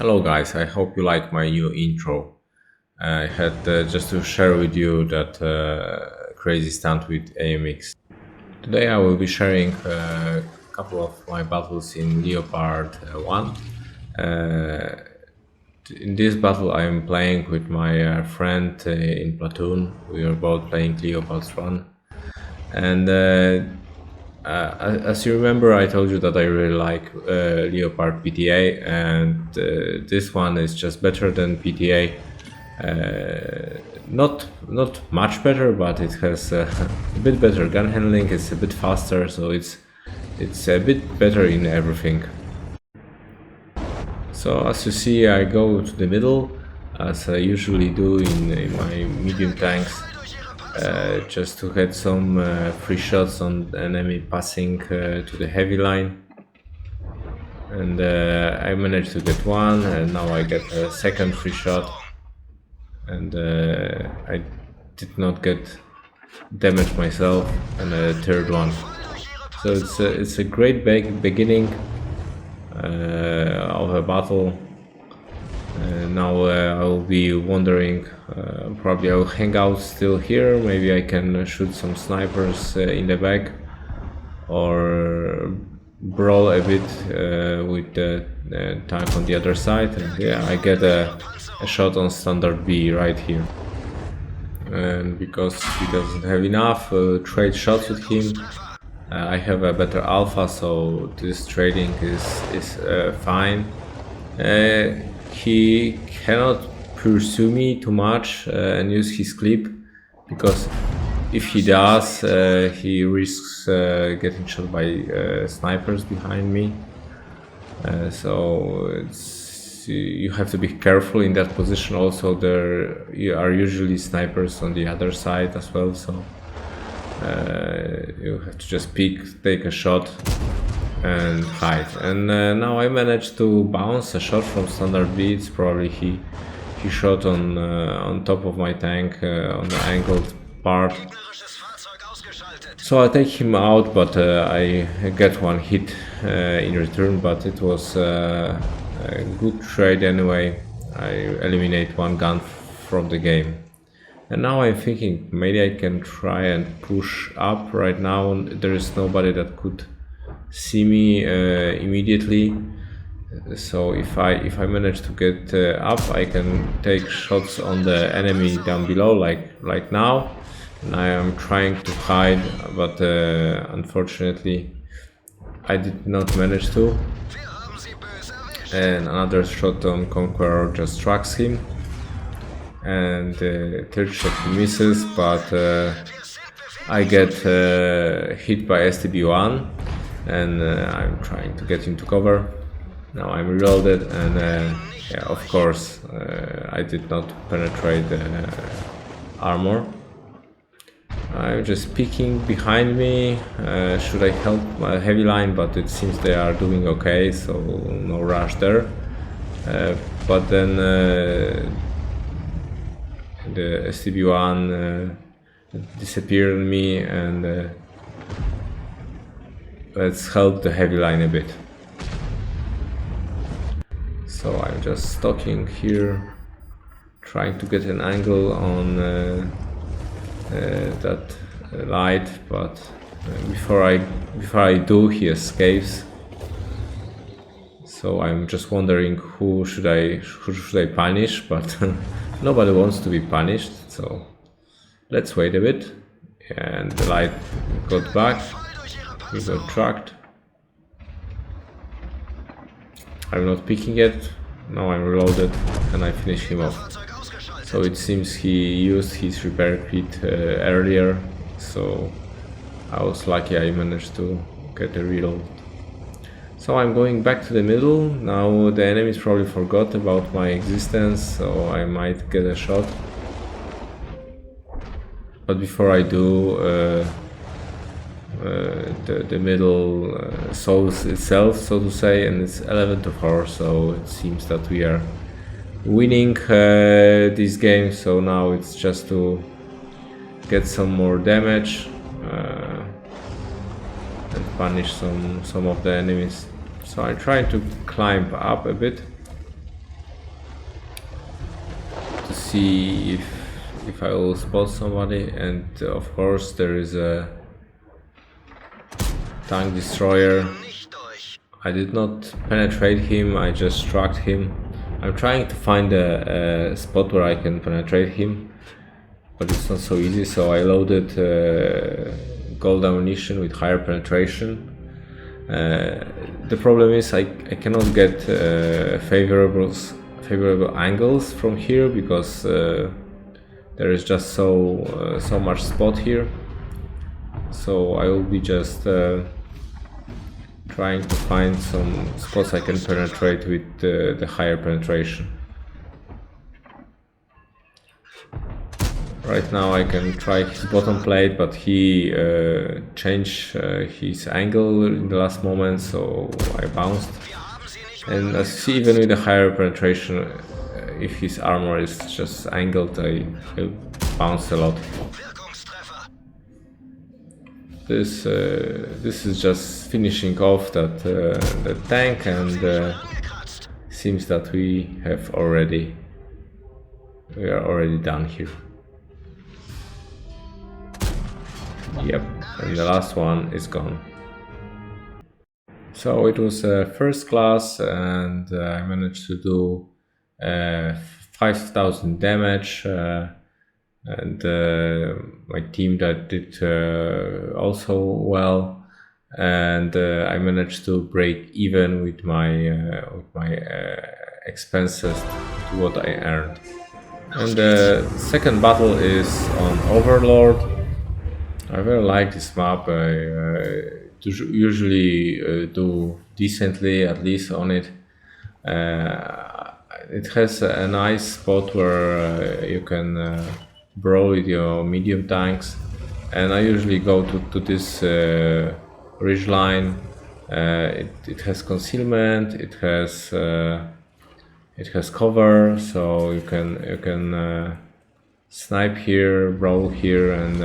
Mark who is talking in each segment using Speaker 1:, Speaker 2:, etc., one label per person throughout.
Speaker 1: Hello guys, I hope you like my new intro. I had just to share with you that crazy stunt with AMX. Today I will be sharing a couple of my battles in Leopard 1. Uh, in this battle I am playing with my friend in platoon. We are both playing Leopard 1. And as you remember, I told you that I really like Leopard PTA, and this one is just better than PTA. Not much better, but it has a bit better gun handling. It's a bit faster, so it's a bit better in everything. So as you see, I go to the middle, as I usually do in my medium tanks. Just to get some free shots on the enemy passing to the heavy line, and I managed to get one, and now I get a second free shot, and I did not get damaged myself, and a third one. So it's a great beginning of a battle. Now I will be wondering, probably I will hang out still here, maybe I can shoot some snipers in the back, or brawl a bit with the tank on the other side, and yeah, I get a shot on standard B right here. And because he doesn't have enough trade shots with him, I have a better alpha, so this trading is fine. He cannot pursue me too much and use his clip, because if he does, he risks getting shot by snipers behind me. So you have to be careful in that position. Also, there are usually snipers on the other side as well, so you have to just take a shot and hide. And now I managed to bounce a shot from standard B. It's probably he shot on top of my tank on the angled part. So I take him out, but I get one hit in return. But it was a good trade anyway. I eliminate one gun from the game. And now I'm thinking maybe I can try and push up. Right now there is nobody that could see me immediately, so if I manage to get up, I can take shots on the enemy down below, like now. And I am trying to hide, but unfortunately I did not manage to, and another shot on Conqueror just tracks him, and third shot misses, but I get hit by STB-1, and I'm trying to get into cover. Now I'm reloaded, and yeah, of course I did not penetrate the armor. I'm just peeking behind me. Should I help my heavy line? But it seems they are doing okay, so no rush there. But then the STB-1 disappeared on me, and let's help the heavy line a bit. So I'm just stalking here, trying to get an angle on that light, but before I do, he escapes. So I'm just wondering who should I punish, but nobody wants to be punished. So let's wait a bit. And the light got back. We got tracked. I'm not picking it. Now I'm reloaded, and I finish him off. So it seems he used his repair kit earlier, so I was lucky I managed to get a reload. So I'm going back to the middle. Now the enemies probably forgot about my existence, so I might get a shot. But before I do, the middle solves itself, so to say, and it's 11-4, so it seems that we are winning this game. So now it's just to get some more damage and punish some of the enemies. So I try to climb up a bit. to see if I will spot somebody, and of course there is a tank destroyer. I did not penetrate him, I just struck him. I'm trying to find a spot where I can penetrate him, but it's not so easy, so I loaded gold ammunition with higher penetration. The problem is I cannot get favorable angles from here, because there is just so much spot here. So I will be just trying to find some spots I can penetrate with the higher penetration. Right now I can try his bottom plate, but he changed his angle in the last moment, so I bounced. And as you see, even with the higher penetration, if his armor is just angled, I bounce a lot. This is just finishing off the tank, and seems that we are already done here. Yep, and the last one is gone. So it was first class, and I managed to do 5,000 damage, and my team that did also well, and I managed to break even with my expenses to what I earned. And the second battle is on Overlord. I very like this map. I usually do decently, at least on it. It has a nice spot where you can brawl with your medium tanks, and I usually go to this ridge line. It has concealment, it has cover, so you can snipe here, brawl here, and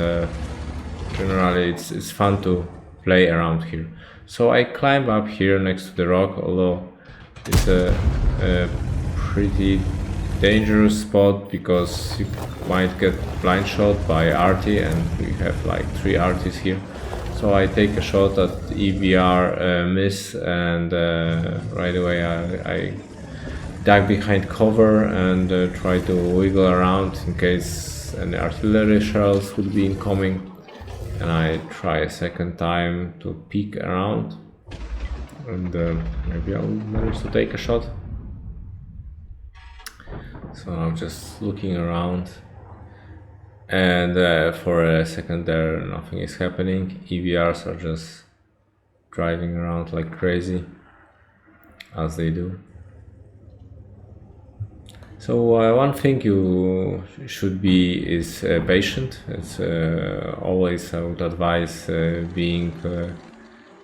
Speaker 1: generally it's fun to play around here. So I climb up here next to the rock, although it's a pretty dangerous spot because you might get blind shot by arty, and we have like 3 arties here. So I take a shot at EBR, miss, and right away I dive behind cover and try to wiggle around in case any artillery shells would be incoming. And I try a second time to peek around, and maybe I'll manage to take a shot. So I'm just looking around, and for a second there nothing is happening. EVRs are just driving around like crazy, as they do. So one thing you should be is patient. It's always, I would advise being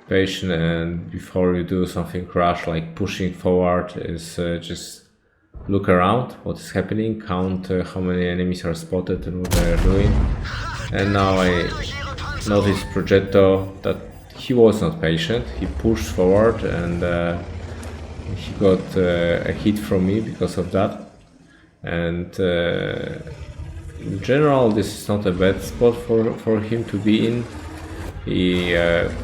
Speaker 1: patient, and before you do something rash like pushing forward, is just look around what is happening, count how many enemies are spotted and what they are doing. And now I noticed Progetto that he was not patient. He pushed forward, and he got a hit from me because of that. And in general, this is not a bad spot for him to be in. He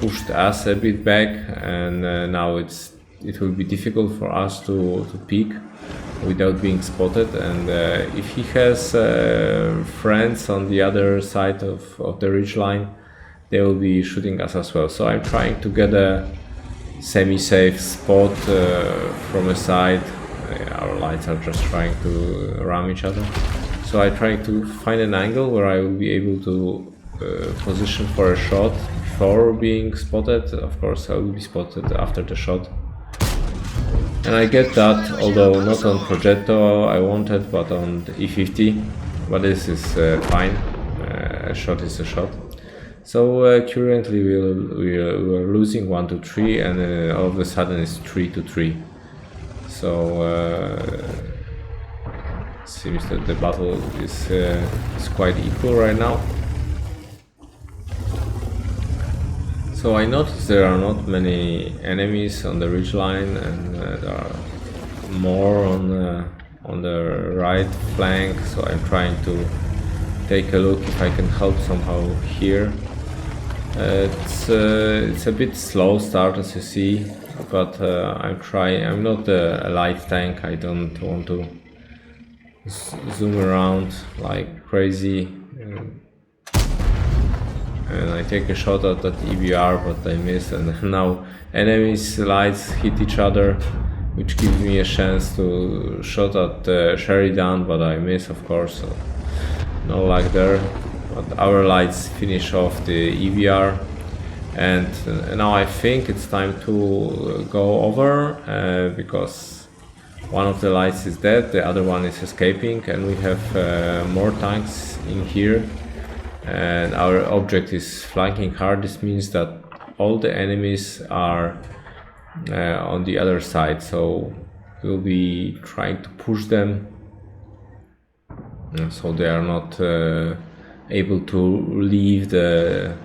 Speaker 1: pushed us a bit back, and now it will be difficult for us to peek without being spotted. And if he has friends on the other side of the ridge line, they will be shooting us as well. So I'm trying to get a semi-safe spot from a side. Our lights are just trying to ram each other. So I try to find an angle where I will be able to position for a shot before being spotted. Of course, I will be spotted after the shot. And I get that, although not on Progetto I wanted, but on the E50. But this is fine. A shot is a shot. So currently we're losing 1-3, and all of a sudden it's 3-3. So it seems that the battle is quite equal right now. So I noticed there are not many enemies on the ridge line, and there are more on on the right flank, so I'm trying to take a look if I can help somehow here. It's a bit slow start, as you see, but I'm trying. I'm not a light tank. I don't want to zoom around like crazy, and I take a shot at that EBR, but I miss, and now enemies' lights hit each other, which gives me a chance to shot at Sheridan, but I miss, of course, so no luck there. But our lights finish off the EBR, and now I think it's time to go over, because one of the lights is dead, the other one is escaping, and we have more tanks in here, and our object is flanking hard. This means that all the enemies are on the other side, so we'll be trying to push them so they are not able to leave the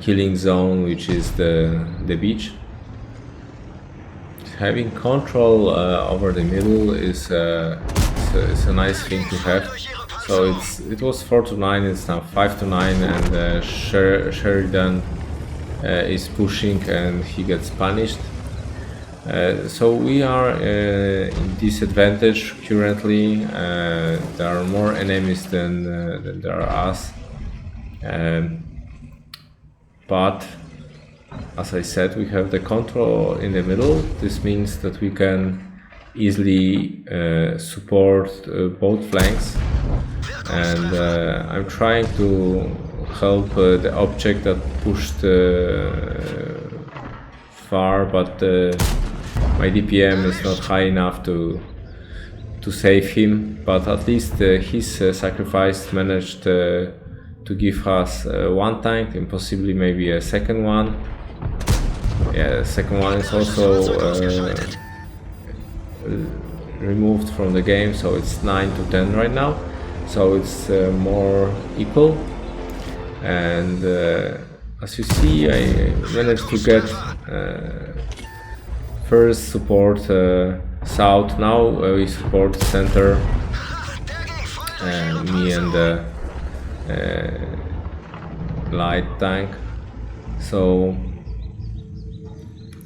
Speaker 1: killing zone, which is the beach. Having control over the middle is a nice thing to have. So it was 4-9, it's now 5-9, and Sheridan is pushing and he gets punished. So we are in disadvantage currently. There are more enemies than there are us, but as I said, we have the control in the middle. This means that we can easily support both flanks, and I'm trying to help the object that pushed far, but my DPM is not high enough to save him, but at least his sacrifice managed to give us one tank and possibly maybe a second one. Yeah, the second one is also removed from the game, so it's 9-10 right now, so it's more equal. And as you see, I managed to get first support south. Now we support center, me and the light tank. So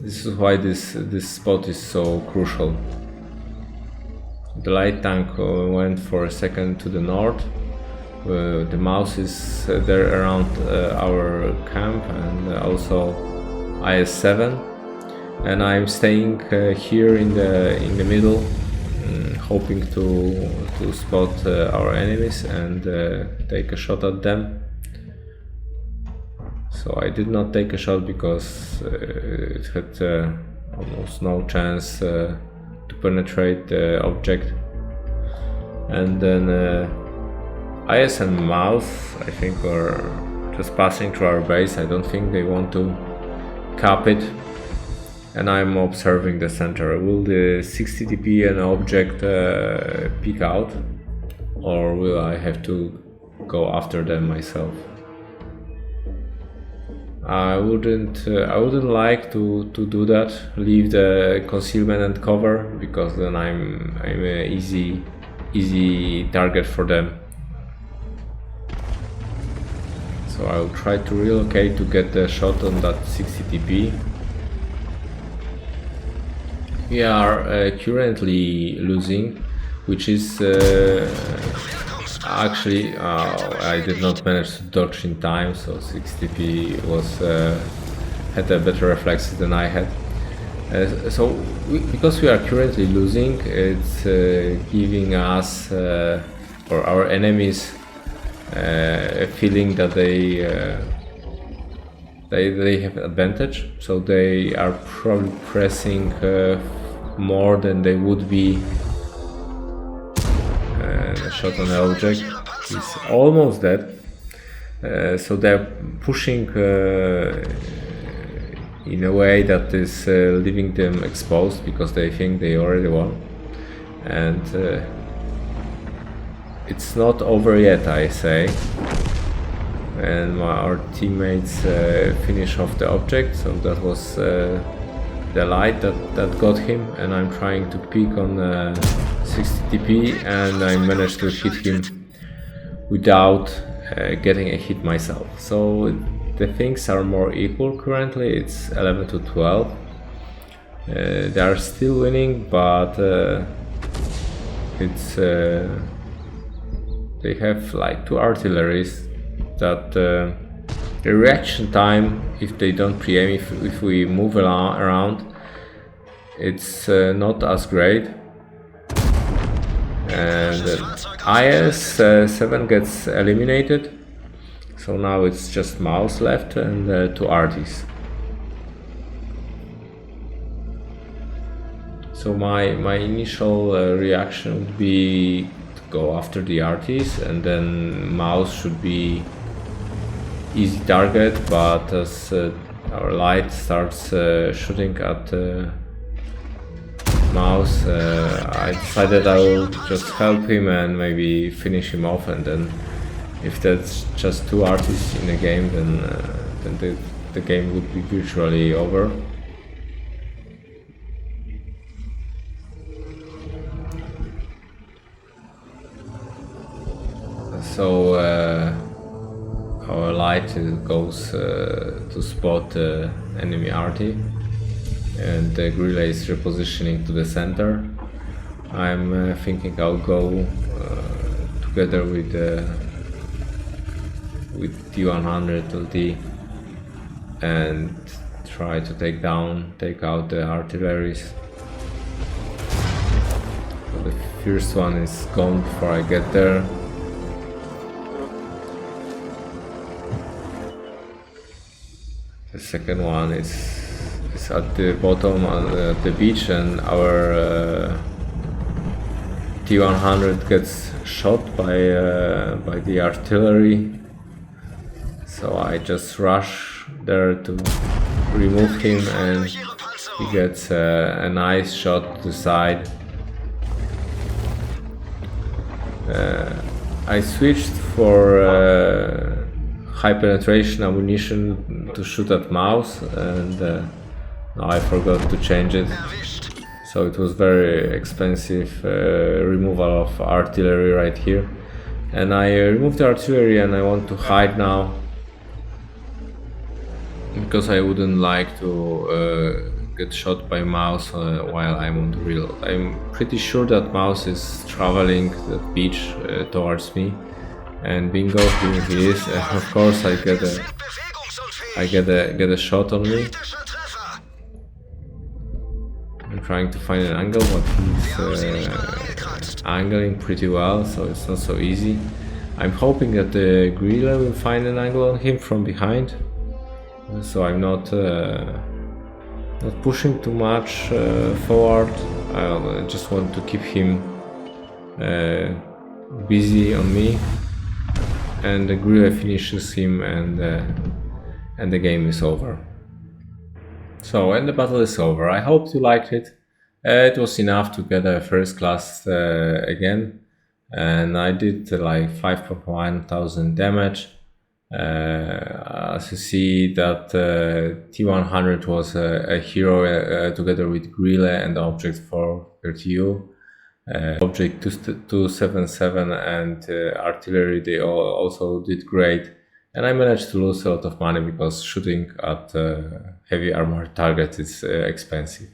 Speaker 1: this is why this spot is so crucial. The light tank went for a second to the north. The mouse is there around our camp, and also IS-7, and I'm staying here in the middle, hoping to spot our enemies and take a shot at them. So I did not take a shot because it had almost no chance to penetrate the object. And then IS and mouse, I think, are just passing through our base. I don't think they want to cap it, and I'm observing the center. Will the 60 dp and object peek out, or will I have to go after them myself? I wouldn't like to do that. Leave the concealment and cover, because then I'm a easy target for them. So I'll try to relocate to get the shot on that 60 dp. We are currently losing, which is actually I did not manage to dodge in time, so 60 dp was had a better reflexes than I had. So because we are currently losing, it's giving us or our enemies a feeling that they have advantage, so they are probably pressing more than they would be. A shot on the object is almost dead, so they're pushing in a way that is leaving them exposed, because they think they already won, and it's not over yet, I say. And our teammates finish off the object, so that was the light that got him, and I'm trying to peek on the 60 TP, and I managed to hit him without getting a hit myself. So the things are more equal currently. It's 11 to 12. They are still winning, but it's they have like 2 artilleries that the reaction time, if they don't pre-aim, if we move around, it's not as great. And IS-7 gets eliminated, so now it's just Mouse left and 2 arties. So my initial reaction would be to go after the arties, and then Mouse should be easy target, but as our light starts shooting at Mouse, I decided I will just help him and maybe finish him off, and then if that's just 2 artists in a game, then the game would be virtually over. So our light goes to spot enemy arty, and the Guerrilla is repositioning to the center. I'm thinking I'll go together with T100 LT and try to take out the artilleries. So the first one is gone before I get there. The second one is at the bottom at the beach, and our T100 gets shot by the artillery. So I just rush there to remove him, and he gets a nice shot to the side. I switched for high penetration ammunition to shoot at Mouse, and now I forgot to change it, so it was very expensive removal of artillery right here. And I removed the artillery, and I want to hide now because I wouldn't like to get shot by Mouse while I'm on the reload. I'm pretty sure that Mouse is traveling that beach towards me. And bingo, here he is, and of course I get a shot on me. I'm trying to find an angle, but he's angling pretty well, so it's not so easy. I'm hoping that the Guerrilla will find an angle on him from behind, so I'm not pushing too much forward. I just want to keep him busy on me. And the Guerrilla finishes him, and the game is over. So, and the battle is over. I hope you liked it. It was enough to get a first class again, and I did like 5,100 damage. As you see, that T100 was a hero together with Guerrilla and Object 430U. Object 277 and artillery, they also did great, and I managed to lose a lot of money because shooting at heavy armored targets is expensive.